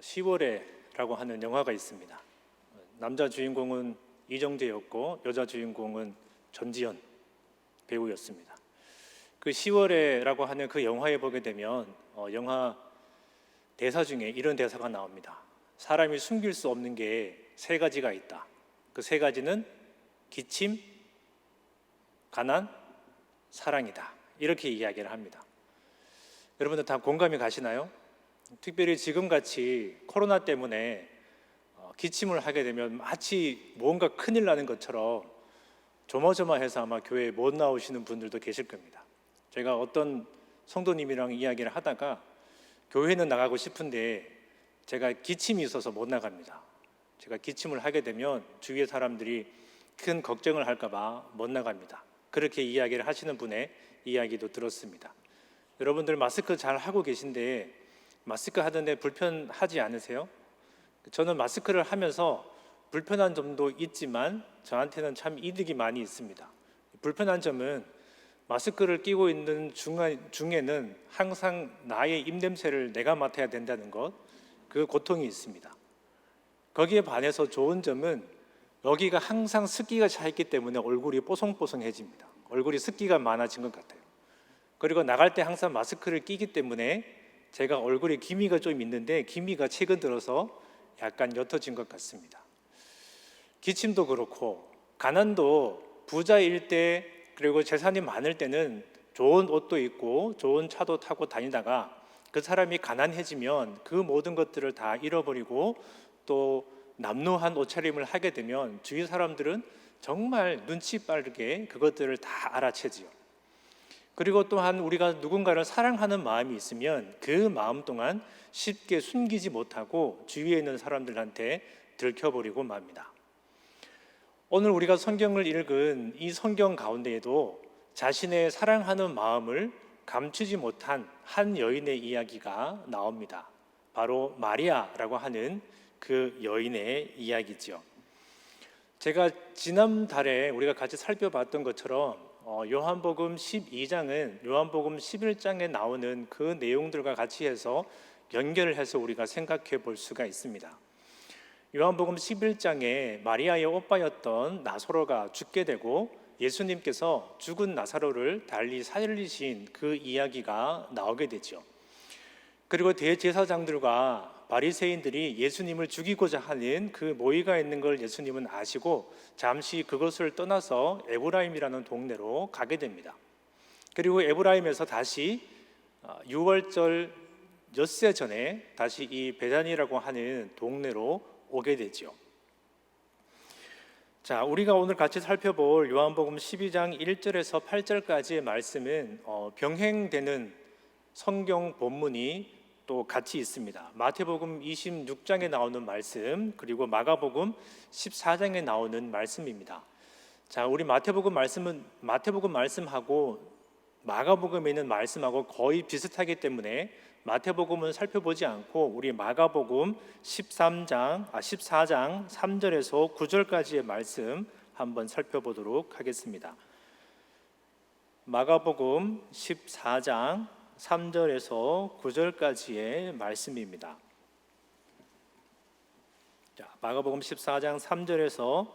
10월에라고 하는 영화가 있습니다. 남자 주인공은 이정재였고 여자 주인공은 전지현 배우였습니다. 그 10월에라고 하는 그 영화에 보게 되면 영화 대사 중에 이런 대사가 나옵니다. 사람이 숨길 수 없는 게 세 가지가 있다. 그 세 가지는 기침, 가난, 사랑이다. 이렇게 이야기를 합니다. 여러분들 다 공감이 가시나요? 특별히 지금같이 코로나 때문에 기침을 하게 되면 마치 뭔가 큰일 나는 것처럼 조마조마해서 아마 교회에 못 나오시는 분들도 계실 겁니다. 제가 어떤 성도님이랑 이야기를 하다가 교회는 나가고 싶은데 제가 기침이 있어서 못 나갑니다. 제가 기침을 하게 되면 주위의 사람들이 큰 걱정을 할까 봐 못 나갑니다. 그렇게 이야기를 하시는 분의 이야기도 들었습니다. 여러분들 마스크 잘 하고 계신데 마스크 하던데 불편하지 않으세요? 저는 마스크를 하면서 불편한 점도 있지만 저한테는 참 이득이 많이 있습니다. 불편한 점은 마스크를 끼고 있는 중에는 항상 나의 입냄새를 내가 맡아야 된다는 것, 그 고통이 있습니다. 거기에 반해서 좋은 점은 여기가 항상 습기가 차 있기 때문에 얼굴이 뽀송뽀송해집니다. 얼굴이 습기가 많아진 것 같아요. 그리고 나갈 때 항상 마스크를 끼기 때문에 제가 얼굴에 기미가 좀 있는데 기미가 최근 들어서 약간 옅어진 것 같습니다. 기침도 그렇고 가난도 부자일 때 그리고 재산이 많을 때는 좋은 옷도 입고 좋은 차도 타고 다니다가 그 사람이 가난해지면 그 모든 것들을 다 잃어버리고 또 남루한 옷차림을 하게 되면 주위 사람들은 정말 눈치 빠르게 그것들을 다 알아채지요. 그리고 또한 우리가 누군가를 사랑하는 마음이 있으면 그 마음 동안 쉽게 숨기지 못하고 주위에 있는 사람들한테 들켜버리고 맙니다. 오늘 우리가 성경을 읽은 이 성경 가운데에도 자신의 사랑하는 마음을 감추지 못한 한 여인의 이야기가 나옵니다. 바로 마리아라고 하는 그 여인의 이야기죠. 제가 지난달에 우리가 같이 살펴봤던 것처럼 요한복음 12장은 요한복음 11장에 나오는 그 내용들과 같이 해서 연결을 해서 우리가 생각해 볼 수가 있습니다. 요한복음 11장에 마리아의 오빠였던 나사로가 죽게 되고 예수님께서 죽은 나사로를 달리 살리신 그 이야기가 나오게 되죠. 그리고 대제사장들과 바리새인들이 예수님을 죽이고자 하는 그 모의가 있는 걸 예수님은 아시고 잠시 그것을 떠나서 에브라임이라는 동네로 가게 됩니다. 그리고 에브라임에서 다시 6월절 엿새 전에 다시 이 베다니라고 하는 동네로 오게 되죠. 자, 우리가 오늘 같이 살펴볼 요한복음 12장 1절에서 8절까지의 말씀은 병행되는 성경 본문이 또 같이 있습니다. 마태복음 26장에 나오는 말씀, 그리고 마가복음 14장에 나오는 말씀입니다. 자, 우리 마태복음 말씀하고 마가복음에 있는 말씀하고 거의 비슷하기 때문에 마태복음은 살펴보지 않고 우리 마가복음 14장 3절에서 9절까지의 말씀 한번 살펴보도록 하겠습니다. 마가복음 14장 3절에서 9절까지의 말씀입니다. 자, 마가복음 14장 3절에서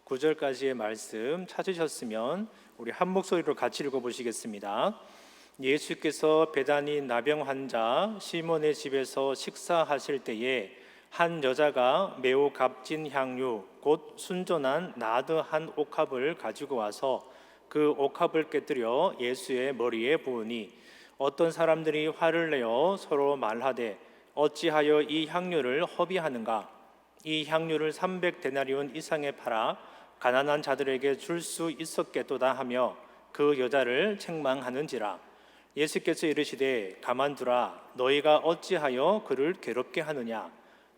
9절까지의 말씀 찾으셨으면 우리 한 목소리로 같이 읽어보시겠습니다. 예수께서 베다니 나병 환자 시몬의 집에서 식사하실 때에 한 여자가 매우 값진 향유 곧 순전한 나드 한 옥합을 가지고 와서 그 옥합을 깨뜨려 예수의 머리에 부으니 어떤 사람들이 화를 내어 서로 말하되 어찌하여 이 향유를 허비하는가? 이 향유를 300데나리온 이상에 팔아 가난한 자들에게 줄 수 있었겠도다 하며 그 여자를 책망하는지라. 예수께서 이르시되 가만두라. 너희가 어찌하여 그를 괴롭게 하느냐?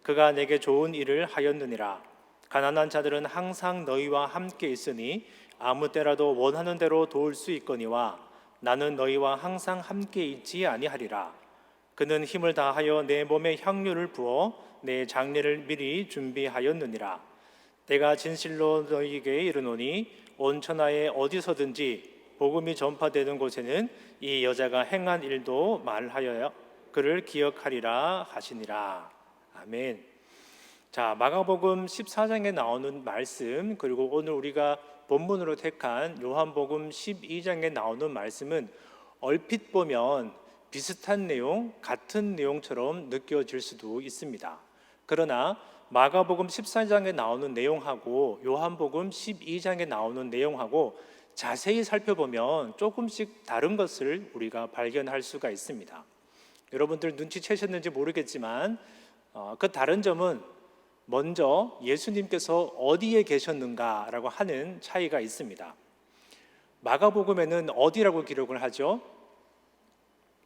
그가 내게 좋은 일을 하였느니라. 가난한 자들은 항상 너희와 함께 있으니 아무 때라도 원하는 대로 도울 수 있거니와 나는 너희와 항상 함께 있지 아니하리라. 그는 힘을 다하여 내 몸에 향유를 부어 내 장례를 미리 준비하였느니라. 내가 진실로 너희에게 이르노니 온 천하에 어디서든지 복음이 전파되는 곳에는 이 여자가 행한 일도 말하여 그를 기억하리라 하시니라. 아멘. 자, 마가복음 14장에 나오는 말씀, 그리고 오늘 우리가 본문으로 택한 요한복음 12장에 나오는 말씀은 얼핏 보면 비슷한 내용, 같은 내용처럼 느껴질 수도 있습니다. 그러나 마가복음 14장에 나오는 내용하고 요한복음 12장에 나오는 내용하고 자세히 살펴보면 조금씩 다른 것을 우리가 발견할 수가 있습니다. 여러분들 눈치채셨는지 모르겠지만 그 다른 점은 먼저 예수님께서 어디에 계셨는가라고 하는 차이가 있습니다. 마가복음에는 어디라고 기록을 하죠?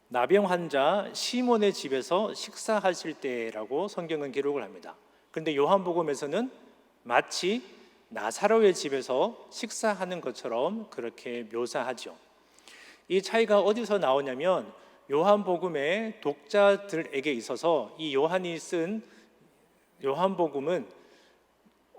나병 환자 시몬의 집에서 식사하실 때라고 성경은 기록을 합니다. 그런데 요한복음에서는 마치 나사로의 집에서 식사하는 것처럼 그렇게 묘사하죠. 이 차이가 어디서 나오냐면 요한복음의 독자들에게 있어서 이 요한이 쓴 요한복음은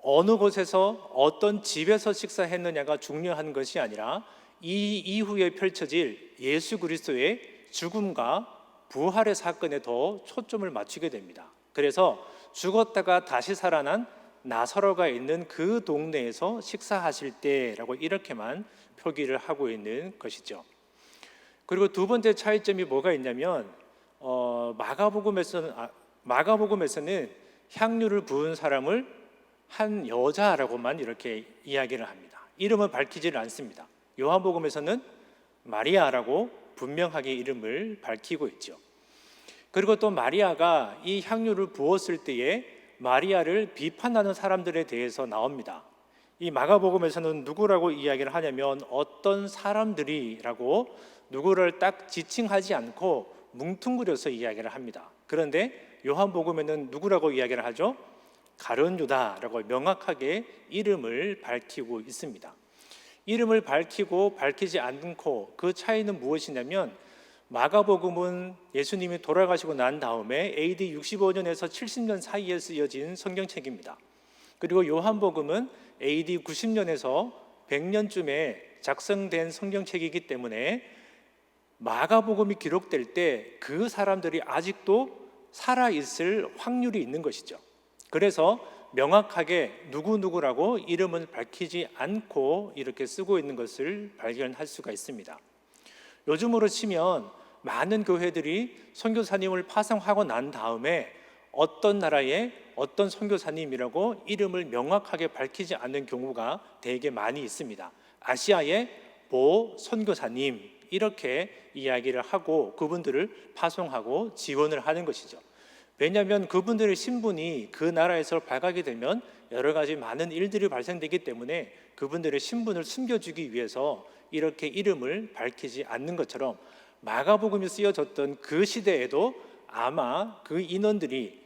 어느 곳에서 어떤 집에서 식사했느냐가 중요한 것이 아니라 이 이후에 펼쳐질 예수 그리스도의 죽음과 부활의 사건에 더 초점을 맞추게 됩니다. 그래서 죽었다가 다시 살아난 나사로가 있는 그 동네에서 식사하실 때라고 이렇게만 표기를 하고 있는 것이죠. 그리고 두 번째 차이점이 뭐가 있냐면 마가복음에서는 향유를 부은 사람을 한 여자라고만 이렇게 이야기를 합니다. 이름을 밝히지를 않습니다. 요한복음에서는 마리아라고 분명하게 이름을 밝히고 있죠. 그리고 또 마리아가 이 향유를 부었을 때에 마리아를 비판하는 사람들에 대해서 나옵니다. 이 마가복음에서는 누구라고 이야기를 하냐면 어떤 사람들이라고 누구를 딱 지칭하지 않고 뭉뚱그려서 이야기를 합니다. 그런데 요한복음에는 누구라고 이야기를 하죠? 가룟 유다라고 명확하게 이름을 밝히고 있습니다. 이름을 밝히고 밝히지 않고 그 차이는 무엇이냐면 마가복음은 예수님이 돌아가시고 난 다음에 AD 65년에서 70년 사이에 쓰여진 성경책입니다. 그리고 요한복음은 AD 90년에서 100년쯤에 작성된 성경책이기 때문에 마가복음이 기록될 때 그 사람들이 아직도 살아있을 확률이 있는 것이죠. 그래서 명확하게 누구누구라고 이름을 밝히지 않고 이렇게 쓰고 있는 것을 발견할 수가 있습니다. 요즘으로 치면 많은 교회들이 선교사님을 파송하고 난 다음에 어떤 나라의 어떤 선교사님이라고 이름을 명확하게 밝히지 않는 경우가 되게 많이 있습니다. 아시아의 모 선교사님 이렇게 이야기를 하고 그분들을 파송하고 지원을 하는 것이죠. 왜냐하면 그분들의 신분이 그 나라에서 발각이 되면 여러 가지 많은 일들이 발생되기 때문에 그분들의 신분을 숨겨주기 위해서 이렇게 이름을 밝히지 않는 것처럼 마가복음이 쓰여졌던 그 시대에도 아마 그 인원들이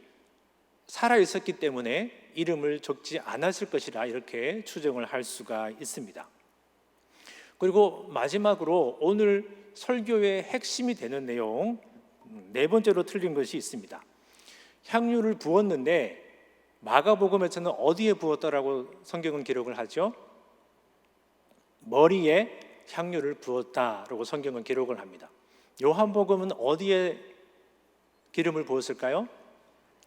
살아있었기 때문에 이름을 적지 않았을 것이라 이렇게 추정을 할 수가 있습니다. 그리고 마지막으로 오늘 설교의 핵심이 되는 내용 네 번째로 틀린 것이 있습니다. 향유를 부었는데 마가복음에서는 어디에 부었다라고 성경은 기록을 하죠? 머리에 향유를 부었다라고 성경은 기록을 합니다. 요한복음은 어디에 기름을 부었을까요?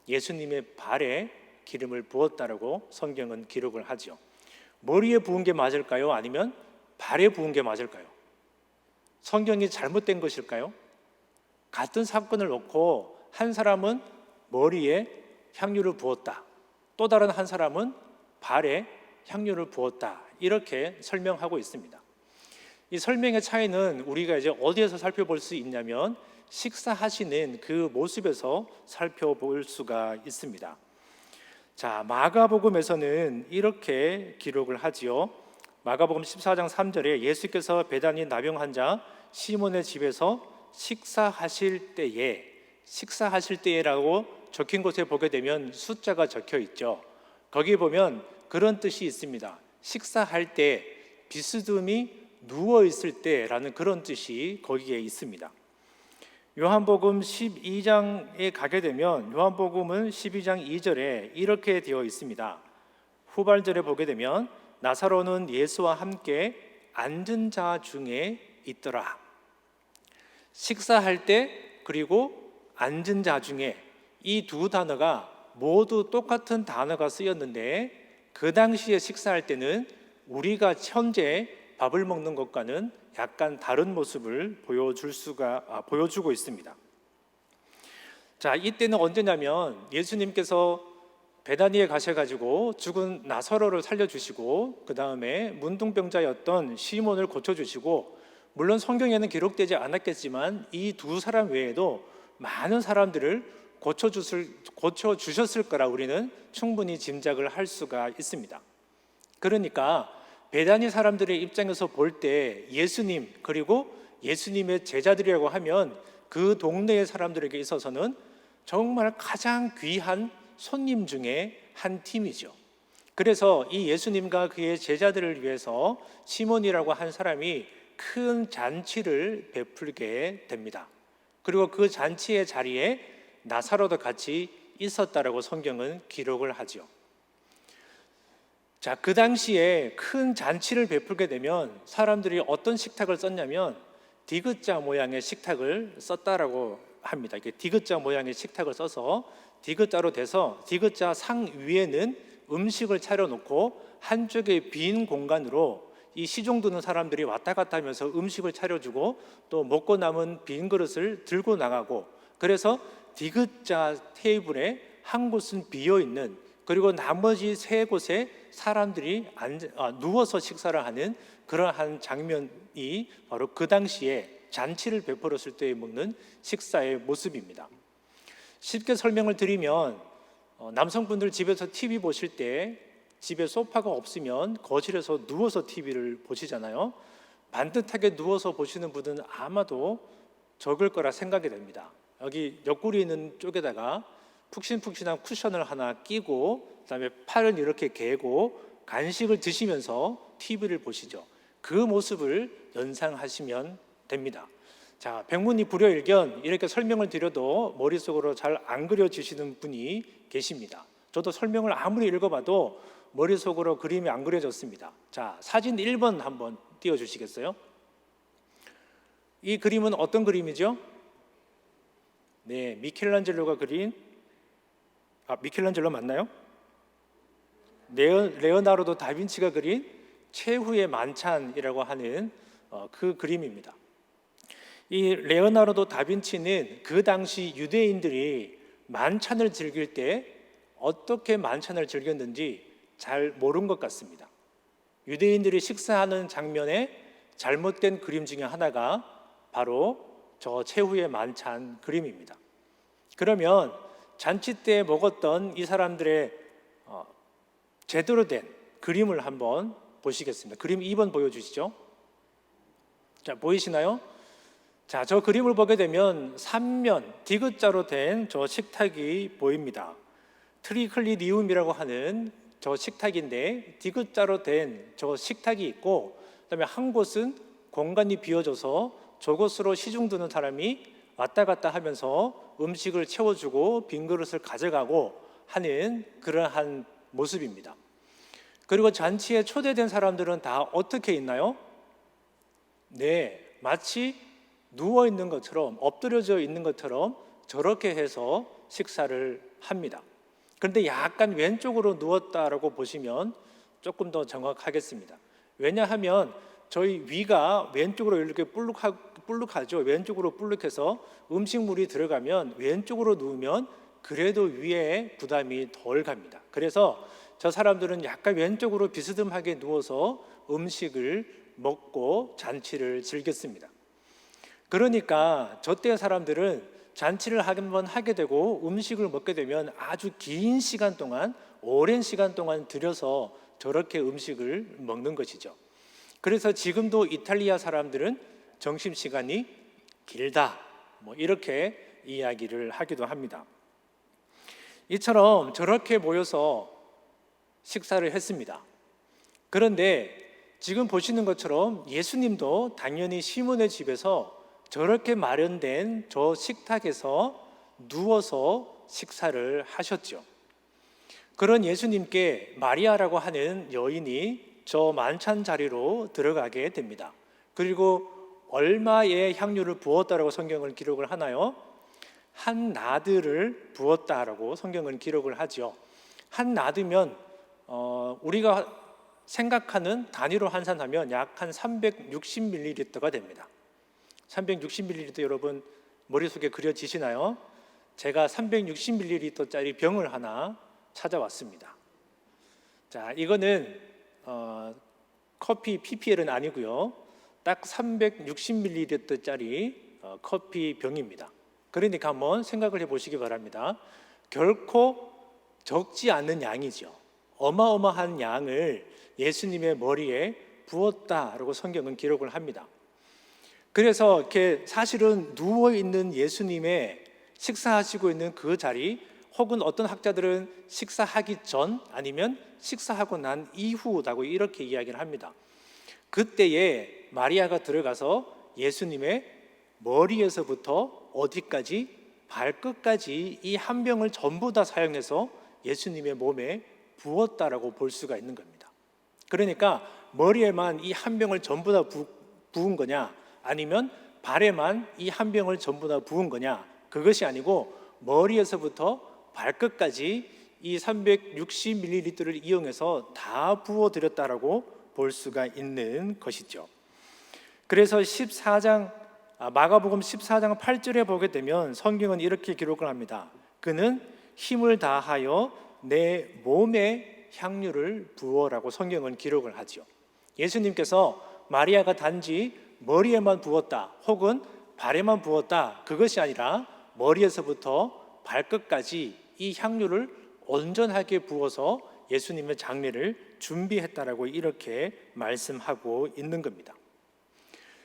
예수님의 발에 기름을 부었다라고 성경은 기록을 하죠. 머리에 부은 게 맞을까요? 아니면 발에 부은 게 맞을까요? 성경이 잘못된 것일까요? 같은 사건을 놓고 한 사람은 머리에 향유를 부었다, 또 다른 한 사람은 발에 향유를 부었다 이렇게 설명하고 있습니다. 이 설명의 차이는 우리가 이제 어디에서 살펴볼 수 있냐면 식사하시는 그 모습에서 살펴볼 수가 있습니다. 자, 마가복음에서는 이렇게 기록을 하지요. 마가복음 14장 3절에 예수께서 베다니 나병 환자 시몬의 집에서 식사하실 때에라고 적힌 곳에 보게 되면 숫자가 적혀 있죠. 거기 보면 그런 뜻이 있습니다. 식사할 때, 비스듬히 누워 있을 때라는 그런 뜻이 거기에 있습니다. 요한복음 12장에 가게 되면 요한복음은 12장 2절에 이렇게 되어 있습니다. 후발절에 보게 되면 나사로는 예수와 함께 앉은 자 중에 있더라. 식사할 때 그리고 앉은 자 중에 이 두 단어가 모두 똑같은 단어가 쓰였는데 그 당시에 식사할 때는 우리가 현재 밥을 먹는 것과는 약간 다른 모습을 보여주고 있습니다. 자, 이때는 언제냐면 예수님께서 베다니에 가셔가지고 죽은 나사로를 살려주시고 그 다음에 문둥병자였던 시몬을 고쳐주시고, 물론 성경에는 기록되지 않았겠지만 이 두 사람 외에도 많은 사람들을 고쳐주셨을 거라 우리는 충분히 짐작을 할 수가 있습니다. 그러니까 베다니 사람들의 입장에서 볼 때 예수님 그리고 예수님의 제자들이라고 하면 그 동네의 사람들에게 있어서는 정말 가장 귀한 손님 중에 한 팀이죠. 그래서 이 예수님과 그의 제자들을 위해서 시몬이라고 한 사람이 큰 잔치를 베풀게 됩니다. 그리고 그 잔치의 자리에 나사로도 같이 있었다라고 성경은 기록을 하죠. 자, 그 당시에 큰 잔치를 베풀게 되면 사람들이 어떤 식탁을 썼냐면 디귿자 모양의 식탁을 썼다라고 합니다. 이게 디귿자 모양의 식탁을 써서 디귿자로 돼서 디귿자 상 위에는 음식을 차려놓고 한쪽에 빈 공간으로 이 시중 드는 사람들이 왔다 갔다 하면서 음식을 차려주고 또 먹고 남은 빈 그릇을 들고 나가고, 그래서 디귿자 테이블에 한 곳은 비어있는, 그리고 나머지 세 곳에 사람들이 누워서 식사를 하는 그러한 장면이 바로 그 당시에 잔치를 베풀었을 때 먹는 식사의 모습입니다. 쉽게 설명을 드리면 남성분들 집에서 TV 보실 때 집에 소파가 없으면 거실에서 누워서 TV를 보시잖아요. 반듯하게 누워서 보시는 분은 아마도 적을 거라 생각이 됩니다. 여기 옆구리 있는 쪽에다가 푹신푹신한 쿠션을 하나 끼고 그다음에 팔을 이렇게 개고 간식을 드시면서 TV를 보시죠. 그 모습을 연상하시면 됩니다. 자, 백문이 불여일견 이렇게 설명을 드려도 머릿속으로 잘 안 그려지시는 분이 계십니다. 저도 설명을 아무리 읽어봐도 머릿속으로 그림이 안 그려졌습니다. 자, 사진 1번 한번 띄워주시겠어요? 이 그림은 어떤 그림이죠? 네, 미켈란젤로가 그린, 미켈란젤로 맞나요? 레오나르도 다빈치가 그린 최후의 만찬이라고 하는 그 그림입니다. 이 레오나르도 다빈치는 그 당시 유대인들이 만찬을 즐길 때 어떻게 만찬을 즐겼는지 잘 모른 것 같습니다. 유대인들이 식사하는 장면에 잘못된 그림 중에 하나가 바로 저 최후의 만찬 그림입니다. 그러면 잔치 때 먹었던 이 사람들의 제대로 된 그림을 한번 보시겠습니다. 그림 2번 보여주시죠. 자, 보이시나요? 자, 저 그림을 보게 되면 3면 디귿자로 된 저 식탁이 보입니다. 트리클리니움이라고 하는 저 식탁인데 디귿자로 된 저 식탁이 있고, 그다음에 한 곳은 공간이 비어져서 저곳으로 시중 드는 사람이 왔다 갔다 하면서 음식을 채워주고 빈 그릇을 가져가고 하는 그러한 모습입니다. 그리고 잔치에 초대된 사람들은 다 어떻게 있나요? 네, 마치 누워 있는 것처럼, 엎드려져 있는 것처럼 저렇게 해서 식사를 합니다. 그런데 약간 왼쪽으로 누웠다라고 보시면 조금 더 정확하겠습니다. 왜냐하면 저희 위가 왼쪽으로 이렇게 불룩하죠. 왼쪽으로 불룩해서 음식물이 들어가면 왼쪽으로 누우면 그래도 위에 부담이 덜 갑니다. 그래서 저 사람들은 약간 왼쪽으로 비스듬하게 누워서 음식을 먹고 잔치를 즐겼습니다. 그러니까 저때 사람들은 잔치를 한번 하게 되고 음식을 먹게 되면 아주 긴 시간 동안, 오랜 시간 동안 들여서 저렇게 음식을 먹는 것이죠. 그래서 지금도 이탈리아 사람들은 점심시간이 길다, 이렇게 이야기를 하기도 합니다. 이처럼 저렇게 모여서 식사를 했습니다. 그런데 지금 보시는 것처럼 예수님도 당연히 시몬의 집에서 저렇게 마련된 저 식탁에서 누워서 식사를 하셨죠. 그런 예수님께 마리아라고 하는 여인이 저 만찬 자리로 들어가게 됩니다. 그리고 얼마의 향유를 부었다라고 성경을 기록을 하나요? 한 나드를 부었다라고 성경은 기록을 하죠. 한 나드면 우리가 생각하는 단위로 환산하면 약 한 360ml가 됩니다. 360ml 여러분 머릿속에 그려지시나요? 제가 360ml짜리 병을 하나 찾아왔습니다. 자, 이거는 커피 PPL은 아니고요. 딱 360ml짜리 커피 병입니다. 그러니까 한번 생각을 해보시기 바랍니다. 결코 적지 않은 양이죠. 어마어마한 양을 예수님의 머리에 부었다라고 성경은 기록을 합니다. 그래서 이렇게 사실은 누워있는 예수님의 식사하시고 있는 그 자리, 혹은 어떤 학자들은 식사하기 전 아니면 식사하고 난 이후라고 이렇게 이야기를 합니다. 그때에 마리아가 들어가서 예수님의 머리에서부터 어디까지, 발끝까지 이 한 병을 전부 다 사용해서 예수님의 몸에 부었다라고 볼 수가 있는 겁니다. 그러니까 머리에만 이 한 병을 전부 다 부은 거냐, 아니면 발에만 이 한 병을 전부 다 부은 거냐, 그것이 아니고 머리에서부터 발끝까지 이 360ml를 이용해서 다 부어드렸다라고 볼 수가 있는 것이죠. 그래서 마가복음 14장 8절에 보게 되면 성경은 이렇게 기록을 합니다. 그는 힘을 다하여 내 몸에 향유를 부어라고 성경은 기록을 하죠. 예수님께서 마리아가 단지 머리에만 부었다, 혹은 발에만 부었다, 그것이 아니라 머리에서부터 발끝까지 이 향유를 온전하게 부어서 예수님의 장례를 준비했다라고 이렇게 말씀하고 있는 겁니다.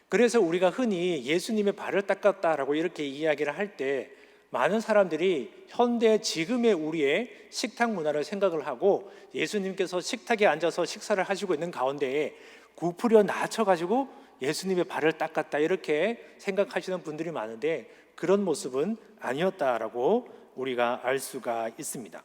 그래서 우리가 흔히 예수님의 발을 닦았다라고 이렇게 이야기를 할 때 많은 사람들이 현대 지금의 우리의 식탁 문화를 생각을 하고 예수님께서 식탁에 앉아서 식사를 하시고 있는 가운데에 구부려 낮춰가지고 예수님의 발을 닦았다 이렇게 생각하시는 분들이 많은데, 그런 모습은 아니었다라고 우리가 알 수가 있습니다.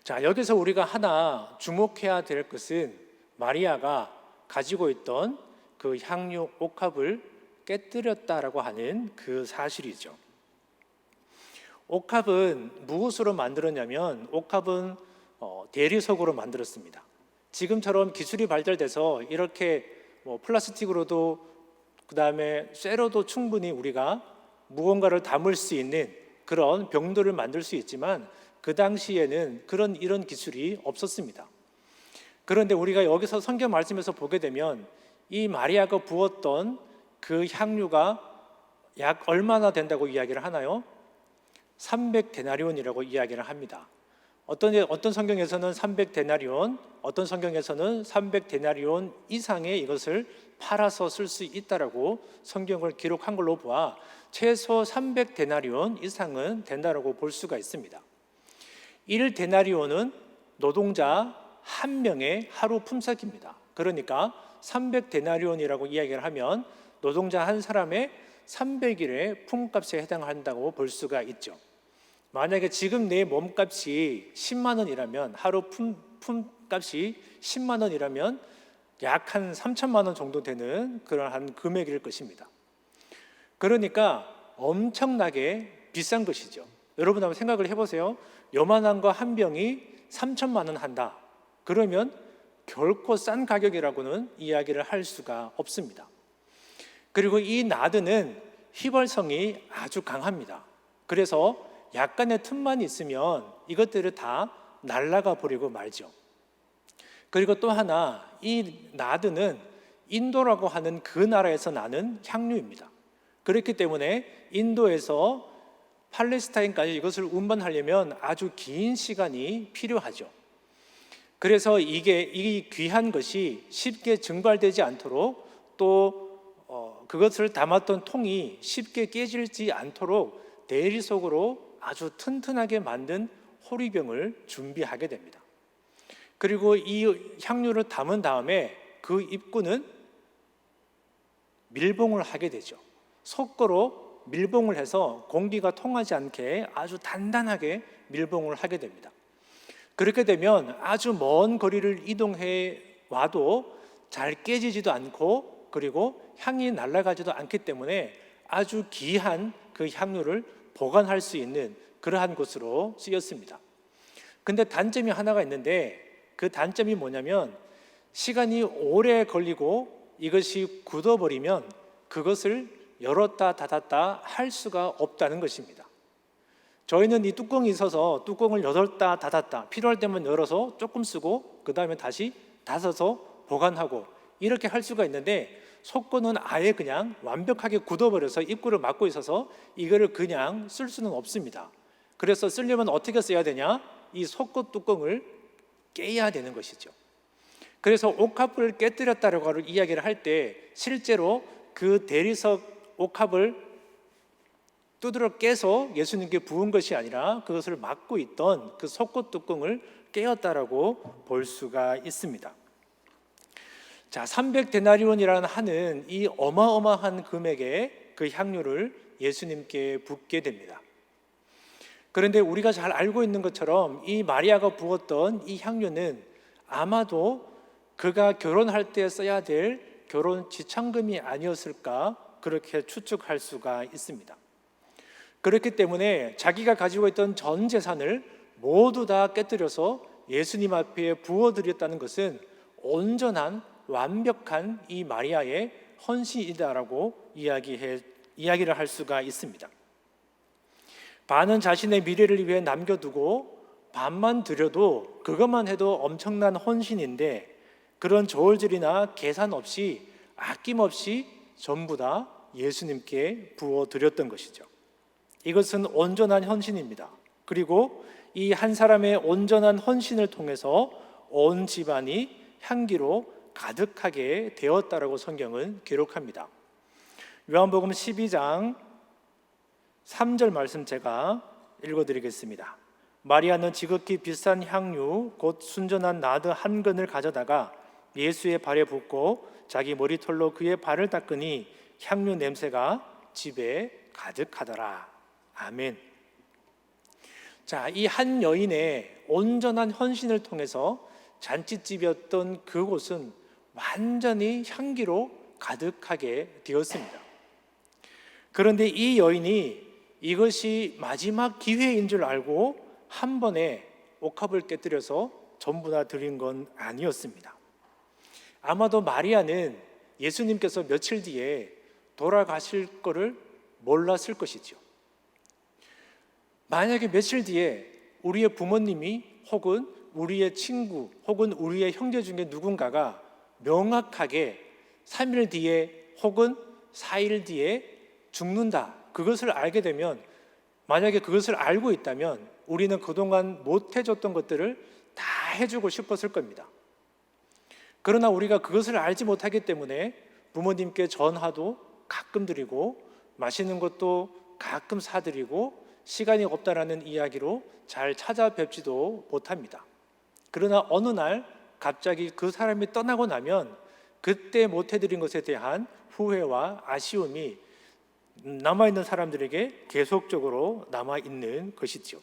자, 여기서 우리가 하나 주목해야 될 것은 마리아가 가지고 있던 그 향유 옥합을 깨뜨렸다라고 하는 그 사실이죠. 옥합은 무엇으로 만들었냐면, 옥합은 대리석으로 만들었습니다. 지금처럼 기술이 발달돼서 이렇게 플라스틱으로도 그다음에 쇠로도 충분히 우리가 무언가를 담을 수 있는 그런 병들을 만들 수 있지만, 그 당시에는 이런 기술이 없었습니다. 그런데 우리가 여기서 성경 말씀에서 보게 되면 이 마리아가 부었던 그 향유가 약 얼마나 된다고 이야기를 하나요? 300데나리온이라고 이야기를 합니다. 어떤 성경에서는 300데나리온, 어떤 성경에서는 300데나리온 이상의 이것을 팔아서 쓸 수 있다라고 성경을 기록한 걸로 보아 최소 300데나리온 이상은 된다라고 볼 수가 있습니다. 1데나리온은 노동자 한 명의 하루 품삯입니다. 그러니까 300데나리온이라고 이야기를 하면 노동자 한 사람의 300일의 품값에 해당한다고 볼 수가 있죠. 만약에 지금 내 몸값이 10만 원이라면, 하루 품값이 10만 원이라면 약 한 3천만 원 정도 되는 그러한 금액일 것입니다. 그러니까 엄청나게 비싼 것이죠. 여러분 한번 생각을 해보세요. 요만한 거 한 병이 3천만 원 한다. 그러면 결코 싼 가격이라고는 이야기를 할 수가 없습니다. 그리고 이 나드는 휘발성이 아주 강합니다. 그래서 약간의 틈만 있으면 이것들을 다 날아가 버리고 말죠. 그리고 또 하나, 이 나드는 인도라고 하는 그 나라에서 나는 향유입니다. 그렇기 때문에 인도에서 팔레스타인까지 이것을 운반하려면 아주 긴 시간이 필요하죠. 그래서 이 귀한 것이 쉽게 증발되지 않도록, 또 그것을 담았던 통이 쉽게 깨지지 않도록 대리석으로 아주 튼튼하게 만든 호리병을 준비하게 됩니다. 그리고 이 향유를 담은 다음에 그 입구는 밀봉을 하게 되죠. 석고로 밀봉을 해서 공기가 통하지 않게 아주 단단하게 밀봉을 하게 됩니다. 그렇게 되면 아주 먼 거리를 이동해 와도 잘 깨지지도 않고, 그리고 향이 날아가지도 않기 때문에 아주 귀한 그 향유를 보관할 수 있는 그러한 곳으로 쓰였습니다. 근데 단점이 하나가 있는데 그 단점이 뭐냐면 시간이 오래 걸리고 이것이 굳어버리면 그것을 열었다 닫았다 할 수가 없다는 것입니다. 저희는 이 뚜껑이 있어서 뚜껑을 열었다 닫았다 필요할 때만 열어서 조금 쓰고 그 다음에 다시 닫아서 보관하고 이렇게 할 수가 있는데 속건은 아예 그냥 완벽하게 굳어버려서 입구를 막고 있어서 이거를 그냥 쓸 수는 없습니다. 그래서 쓰려면 어떻게 써야 되냐? 이 속건 뚜껑을 깨야 되는 것이죠. 그래서 옥합을 깨뜨렸다고 이야기를 할 때 실제로 그 대리석 옥합을 두드러 깨서 예수님께 부은 것이 아니라 그것을 막고 있던 그 속건 뚜껑을 깨었다라고 볼 수가 있습니다. 자, 300데나리온이라는 하는 이 어마어마한 금액의 그 향유를 예수님께 붓게 됩니다. 그런데 우리가 잘 알고 있는 것처럼 이 마리아가 부었던 이 향유는 아마도 그가 결혼할 때 써야 될 결혼 지참금이 아니었을까 그렇게 추측할 수가 있습니다. 그렇기 때문에 자기가 가지고 있던 전 재산을 모두 다 깨뜨려서 예수님 앞에 부어드렸다는 것은 온전한 완벽한 이 마리아의 헌신이다라고 이야기를 할 수가 있습니다. 반은 자신의 미래를 위해 남겨두고 반만 드려도 그것만 해도 엄청난 헌신인데 그런 저울질이나 계산 없이 아낌없이 전부 다 예수님께 부어드렸던 것이죠. 이것은 온전한 헌신입니다. 그리고 이 한 사람의 온전한 헌신을 통해서 온 집안이 향기로 가득하게 되었다라고 성경은 기록합니다. 요한복음 12장 3절 말씀 제가 읽어드리겠습니다. 마리아는 지극히 비싼 향유 곧 순전한 나드 한 근을 가져다가 예수의 발에 붓고 자기 머리털로 그의 발을 닦으니 향유 냄새가 집에 가득하더라. 아멘. 자, 이 한 여인의 온전한 헌신을 통해서 잔치집이었던 그곳은 완전히 향기로 가득하게 되었습니다. 그런데 이 여인이 이것이 마지막 기회인 줄 알고 한 번에 옥합을 깨뜨려서 전부 다 드린 건 아니었습니다. 아마도 마리아는 예수님께서 며칠 뒤에 돌아가실 거를 몰랐을 것이죠. 만약에 며칠 뒤에 우리의 부모님이 혹은 우리의 친구 혹은 우리의 형제 중에 누군가가 명확하게 3일 뒤에 혹은 4일 뒤에 죽는다 그것을 알게 되면 만약에 그것을 알고 있다면 우리는 그동안 못 해줬던 것들을 다 해주고 싶었을 겁니다. 그러나 우리가 그것을 알지 못하기 때문에 부모님께 전화도 가끔 드리고 맛있는 것도 가끔 사드리고 시간이 없다라는 이야기로 잘 찾아뵙지도 못합니다. 그러나 어느 날 갑자기 그 사람이 떠나고 나면 그때 못 해드린 것에 대한 후회와 아쉬움이 남아있는 사람들에게 계속적으로 남아있는 것이죠.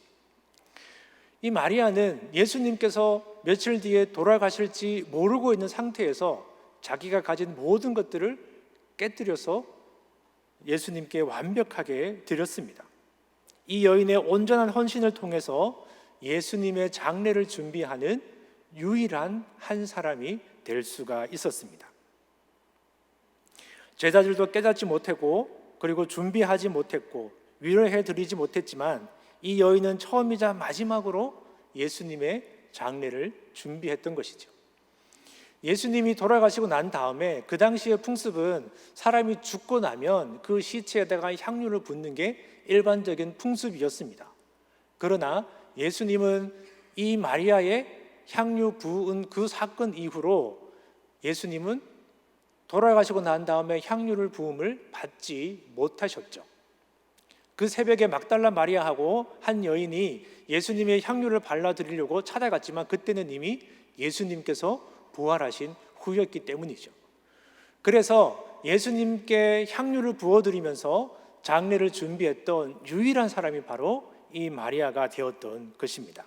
이 마리아는 예수님께서 며칠 뒤에 돌아가실지 모르고 있는 상태에서 자기가 가진 모든 것들을 깨뜨려서 예수님께 완벽하게 드렸습니다. 이 여인의 온전한 헌신을 통해서 예수님의 장례를 준비하는 유일한 한 사람이 될 수가 있었습니다. 제자들도 깨닫지 못하고 그리고 준비하지 못했고 위로해 드리지 못했지만 이 여인은 처음이자 마지막으로 예수님의 장례를 준비했던 것이죠. 예수님이 돌아가시고 난 다음에 그 당시의 풍습은 사람이 죽고 나면 그 시체에다가 향유를 붓는 게 일반적인 풍습이었습니다. 그러나 예수님은 이 마리아의 향유 부은 그 사건 이후로 예수님은 돌아가시고 난 다음에 향유를 부음을 받지 못하셨죠. 그 새벽에 막달라 마리아하고 한 여인이 예수님의 향유를 발라드리려고 찾아갔지만 그때는 이미 예수님께서 부활하신 후였기 때문이죠. 그래서 예수님께 향유를 부어드리면서 장례를 준비했던 유일한 사람이 바로 이 마리아가 되었던 것입니다.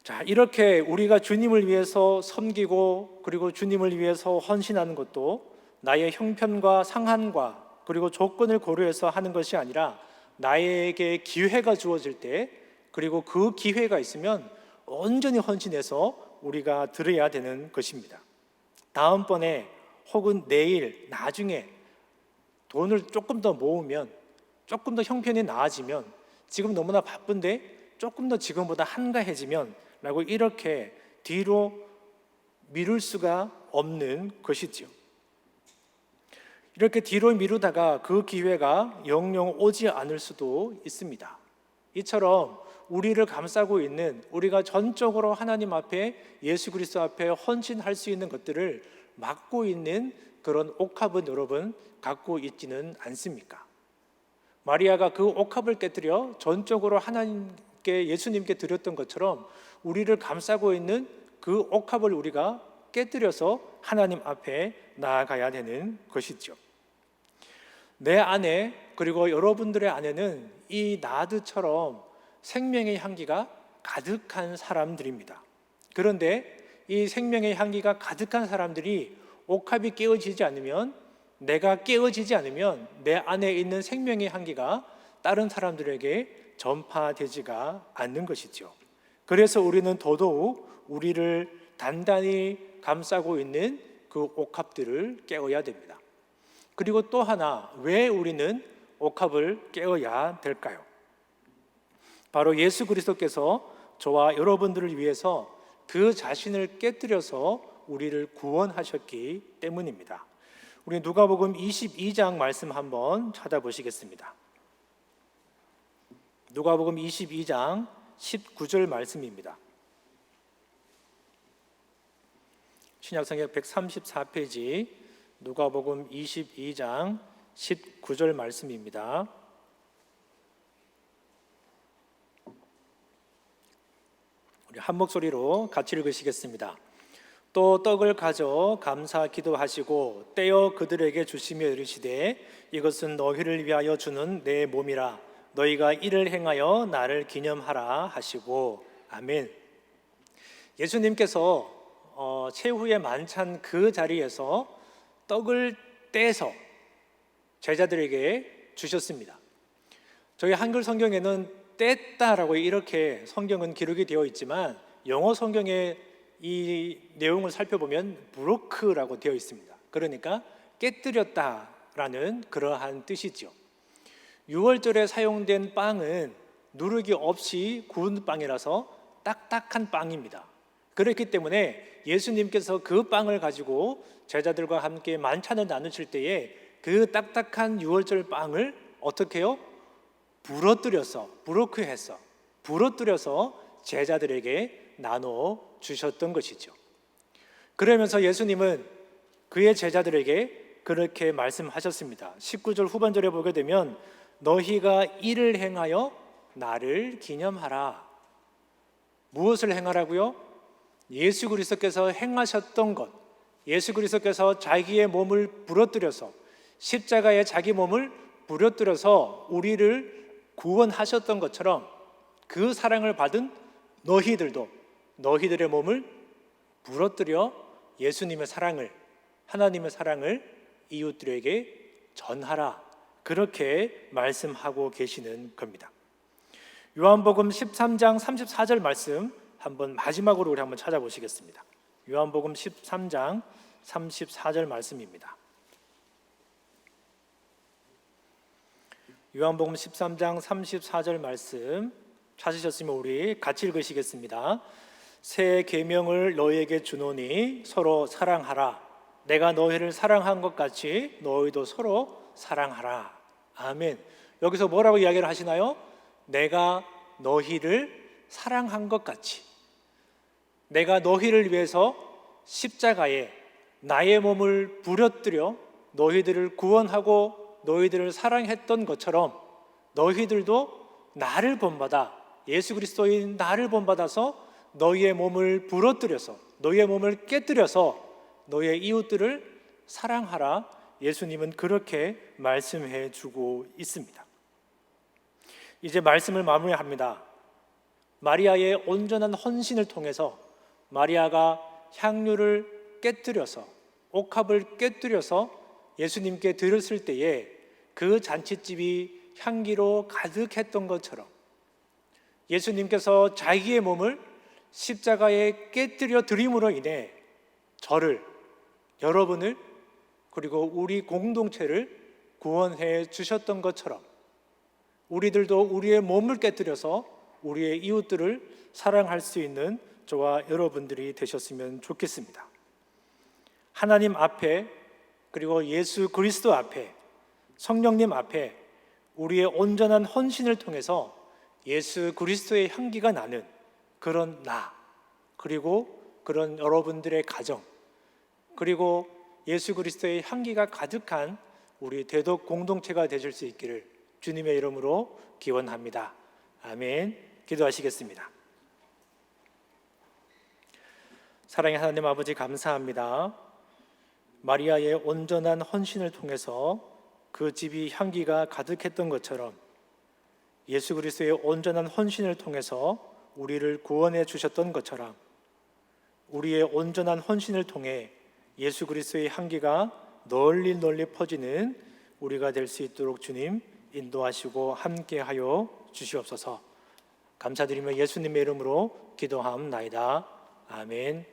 자, 이렇게 우리가 주님을 위해서 섬기고 그리고 주님을 위해서 헌신하는 것도 나의 형편과 상한과 그리고 조건을 고려해서 하는 것이 아니라 나에게 기회가 주어질 때, 그리고 그 기회가 있으면 온전히 헌신해서 우리가 드려야 되는 것입니다. 다음번에 혹은 내일, 나중에 돈을 조금 더 모으면, 조금 더 형편이 나아지면, 지금 너무나 바쁜데 조금 더 지금보다 한가해지면 라고 이렇게 뒤로 미룰 수가 없는 것이지요. 이렇게 뒤로 미루다가 그 기회가 영영 오지 않을 수도 있습니다. 이처럼 우리를 감싸고 있는, 우리가 전적으로 하나님 앞에, 예수 그리스도 앞에 헌신할 수 있는 것들을 막고 있는 그런 옥합은 여러분 갖고 있지는 않습니까? 마리아가 그 옥합을 깨뜨려 전적으로 하나님께, 예수님께 드렸던 것처럼 우리를 감싸고 있는 그 옥합을 우리가 깨뜨려서 하나님 앞에 나아가야 되는 것이죠. 내 안에, 그리고 여러분들의 안에는 이 나드처럼 생명의 향기가 가득한 사람들입니다. 그런데 이 생명의 향기가 가득한 사람들이 옥합이 깨어지지 않으면, 내가 깨어지지 않으면 내 안에 있는 생명의 향기가 다른 사람들에게 전파되지가 않는 것이죠. 그래서 우리는 더더욱 우리를 단단히 감싸고 있는 그 옥합들을 깨어야 됩니다. 그리고 또 하나, 왜 우리는 옥합을 깨어야 될까요? 바로 예수 그리스도께서 저와 여러분들을 위해서 그 자신을 깨뜨려서 우리를 구원하셨기 때문입니다. 우리 누가복음 22장 말씀 한번 찾아보시겠습니다. 누가복음 22장 19절 말씀입니다. 신약성경 134페이지 누가복음 22장 19절 말씀입니다. 우리 한 목소리로 같이 읽으시겠습니다. 또 떡을 가져 감사 기도하시고 떼어 그들에게 주시며 이르시되 이것은 너희를 위하여 주는 내 몸이라 너희가 이를 행하여 나를 기념하라 하시고. 아멘. 예수님께서 최후의 만찬 그 자리에서 떡을 떼서 제자들에게 주셨습니다. 저희 한글 성경에는 뗐다라고 이렇게 성경은 기록이 되어 있지만 영어 성경에 이 내용을 살펴보면 브로크라고 되어 있습니다. 그러니까 깨뜨렸다라는 그러한 뜻이죠. 유월절에 사용된 빵은 누르기 없이 구운 빵이라서 딱딱한 빵입니다. 그렇기 때문에 예수님께서 그 빵을 가지고 제자들과 함께 만찬을 나누실 때에 그 딱딱한 유월절 빵을 어떻게 해요? 부러뜨려서, 브로크해서 부러뜨려서 제자들에게 나눠 주셨던 것이죠. 그러면서 예수님은 그의 제자들에게 그렇게 말씀하셨습니다. 19절 후반절에 보게 되면 너희가 이를 행하여 나를 기념하라. 무엇을 행하라고요? 예수 그리스도께서 행하셨던 것, 예수 그리스도께서 자기의 몸을 부러뜨려서, 십자가에 자기 몸을 부러뜨려서 우리를 구원하셨던 것처럼 그 사랑을 받은 너희들도 너희들의 몸을 부러뜨려 예수님의 사랑을, 하나님의 사랑을 이웃들에게 전하라. 그렇게 말씀하고 계시는 겁니다. 요한복음 13장 34절 말씀 한번 마지막으로 우리 한번 찾아보시겠습니다. 요한복음 13장 34절 말씀입니다. 요한복음 13장 34절 말씀 찾으셨으면 우리 같이 읽으시겠습니다. 새 계명을 너희에게 주노니 서로 사랑하라. 내가 너희를 사랑한 것 같이 너희도 서로 사랑하라. 아멘. 여기서 뭐라고 이야기를 하시나요? 내가 너희를 사랑한 것 같이, 내가 너희를 위해서 십자가에 나의 몸을 부려뜨려 너희들을 구원하고 너희들을 사랑했던 것처럼 너희들도 나를 본받아, 예수 그리스도인 나를 본받아서 너희의 몸을 부러뜨려서, 너희의 몸을 깨뜨려서 너희의 이웃들을 사랑하라. 예수님은 그렇게 말씀해 주고 있습니다. 이제 말씀을 마무리합니다. 마리아의 온전한 헌신을 통해서 마리아가 향유를 깨뜨려서, 옥합을 깨뜨려서 예수님께 드렸을 때에 그 잔칫집이 향기로 가득했던 것처럼 예수님께서 자기의 몸을 십자가에 깨뜨려 드림으로 인해 저를, 여러분을, 그리고 우리 공동체를 구원해 주셨던 것처럼 우리들도 우리의 몸을 깨뜨려서 우리의 이웃들을 사랑할 수 있는 저와 여러분들이 되셨으면 좋겠습니다. 하나님 앞에, 그리고 예수 그리스도 앞에, 성령님 앞에 우리의 온전한 헌신을 통해서 예수 그리스도의 향기가 나는 그런 나, 그리고 그런 여러분들의 가정, 그리고 예수 그리스도의 향기가 가득한 우리 대독 공동체가 되실 수 있기를 주님의 이름으로 기원합니다. 아멘. 기도하시겠습니다. 사랑의 하나님 아버지, 감사합니다. 마리아의 온전한 헌신을 통해서 그 집이 향기가 가득했던 것처럼 예수 그리스도의 온전한 헌신을 통해서 우리를 구원해 주셨던 것처럼 우리의 온전한 헌신을 통해 예수 그리스도의 향기가 널리 퍼지는 우리가 될 수 있도록 주님 인도하시고 함께하여 주시옵소서. 감사드리며 예수님의 이름으로 기도하옵나이다. 아멘.